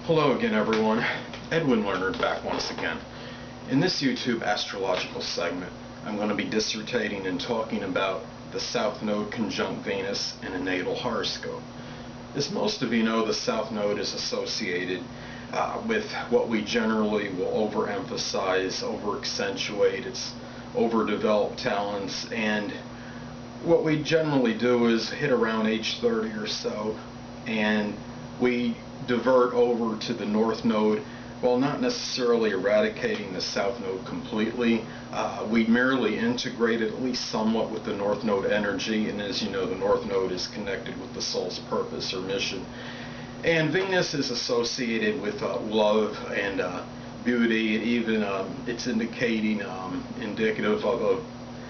Hello again, everyone. Edwin Learnard back once again. In this YouTube astrological segment, I'm going to be dissertating and talking about the South Node conjunct Venus in a natal horoscope. As most of you know, the South Node is associated with what we generally will overemphasize, over-accentuate, its overdeveloped talents, and what we generally do is hit around age 30 or so, and we divert over to the North Node. While not necessarily eradicating the South Node completely, we merely integrate it at least somewhat with the North Node energy, and as you know, the North Node is connected with the soul's purpose or mission. And Venus is associated with love and beauty, and even it's indicative of,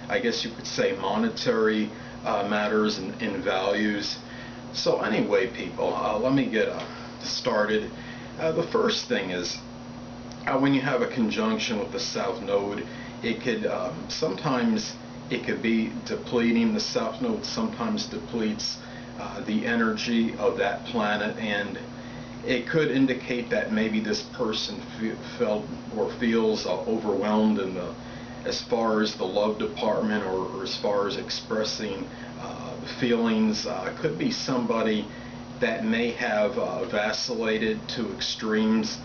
I guess you could say, monetary matters and values. So anyway, people, let me get started. The first thing is when you have a conjunction with the South Node, it could sometimes it could be depleting. The South Node sometimes depletes the energy of that planet, and it could indicate that maybe this person felt or feels overwhelmed in as far as the love department, or as far as expressing feelings. Could be somebody that may have vacillated to extremes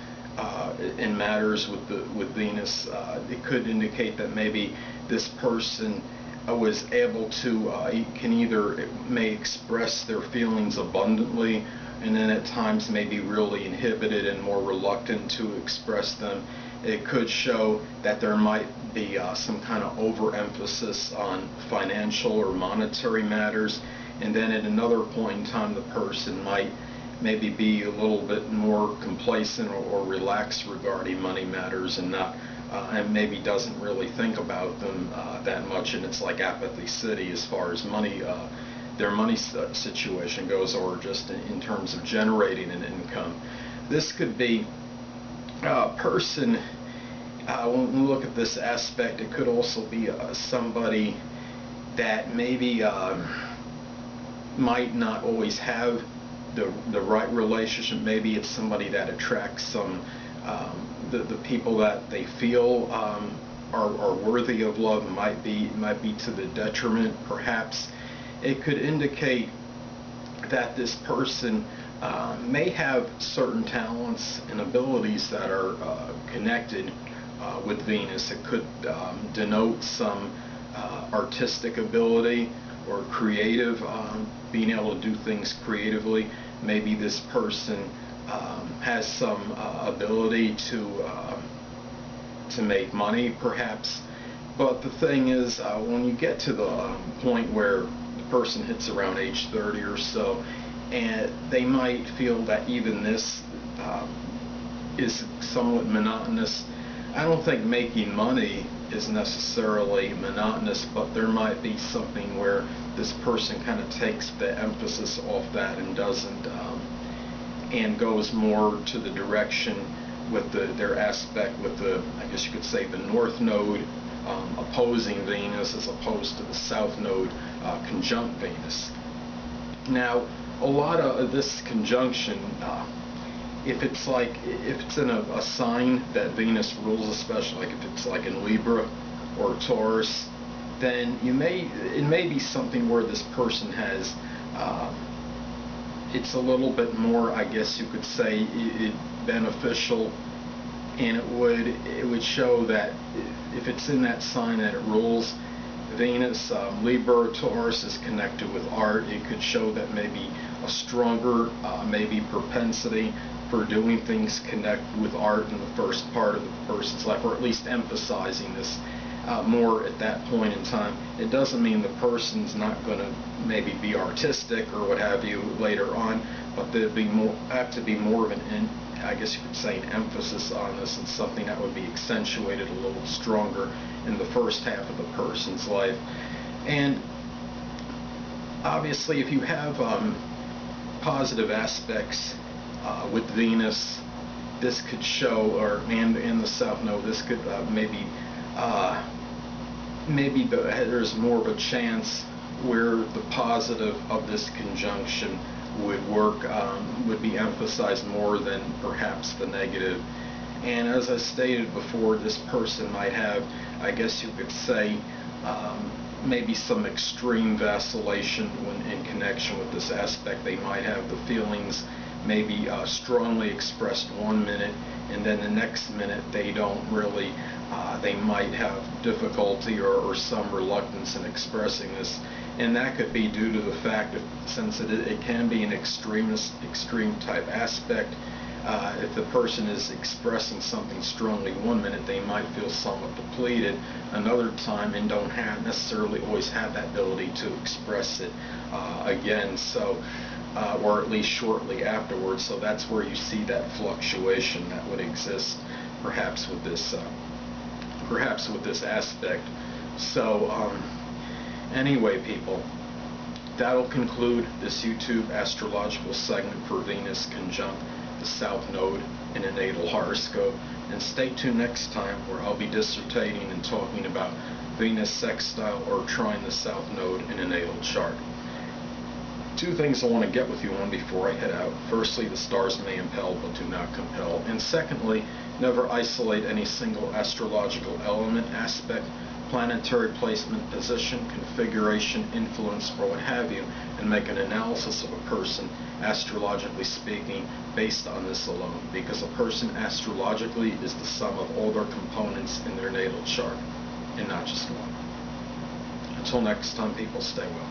in matters with Venus. It could indicate that maybe this person was able to may express their feelings abundantly, and then at times may be really inhibited and more reluctant to express them. It could show that there might be some kind of overemphasis on financial or monetary matters, and then at another point in time the person might maybe be a little bit more complacent or relaxed regarding money matters, and not and maybe doesn't really think about them that much, and it's like apathy city as far as money, their money situation goes, or just in terms of generating an income. This could be a person, when we look at this aspect, it could also be somebody that maybe might not always have the right relationship. Maybe it's somebody that attracts some the people that they feel are worthy of love. Might be to the detriment, perhaps. It could indicate that this person may have certain talents and abilities that are connected with Venus. It could denote some artistic ability or creative, being able to do things creatively. Maybe this person has some ability to make money, perhaps. But the thing is, when you get to the point where the person hits around age 30 or so, and they might feel that even this is somewhat monotonous. I don't think making money is necessarily monotonous, but there might be something where this person kind of takes the emphasis off that and doesn't, and goes more to the direction with their aspect with the, I guess you could say, the North Node opposing Venus, as opposed to the South Node conjunct Venus. Now, a lot of this conjunction, if it's in a sign that Venus rules, especially like if it's like in Libra or Taurus, then it may be something where this person has it's a little bit more, I guess you could say, beneficial, and it would show that if it's in that sign that it rules Venus, Libra or Taurus is connected with art. It could show that maybe a stronger maybe propensity for doing things connect with art in the first part of the person's life, or at least emphasizing this more at that point in time. It doesn't mean the person's not going to maybe be artistic or what have you later on, but there'd have to be more of I guess you could say, an emphasis on this, and something that would be accentuated a little stronger in the first half of the person's life. And obviously, if you have positive aspects with Venus, this could show, and the South Node, this could maybe there's more of a chance where the positive of this conjunction would work, would be emphasized more than perhaps the negative. And as I stated before, this person might have, I guess you could say, maybe some extreme vacillation when in connection with this aspect. They might have the feelings maybe strongly expressed 1 minute, and then the next minute they don't really, they might have difficulty or some reluctance in expressing this. And that could be due to the fact that since it can be an extreme type aspect, if the person is expressing something strongly 1 minute, they might feel somewhat depleted another time and don't necessarily always have that ability to express it again, so or at least shortly afterwards. So that's where you see that fluctuation that would exist perhaps with this aspect. So anyway, people, that'll conclude this YouTube astrological segment for Venus conjunct the South Node in a natal horoscope. And stay tuned next time, where I'll be dissertating and talking about Venus sextile or trine the South Node in a natal chart. Two things I want to get with you on before I head out. Firstly, the stars may impel but do not compel. And secondly, never isolate any single astrological element, aspect, planetary placement, position, configuration, influence, or what have you, and make an analysis of a person, astrologically speaking, based on this alone, because a person astrologically is the sum of all their components in their natal chart, and not just one. Until next time, people, stay well.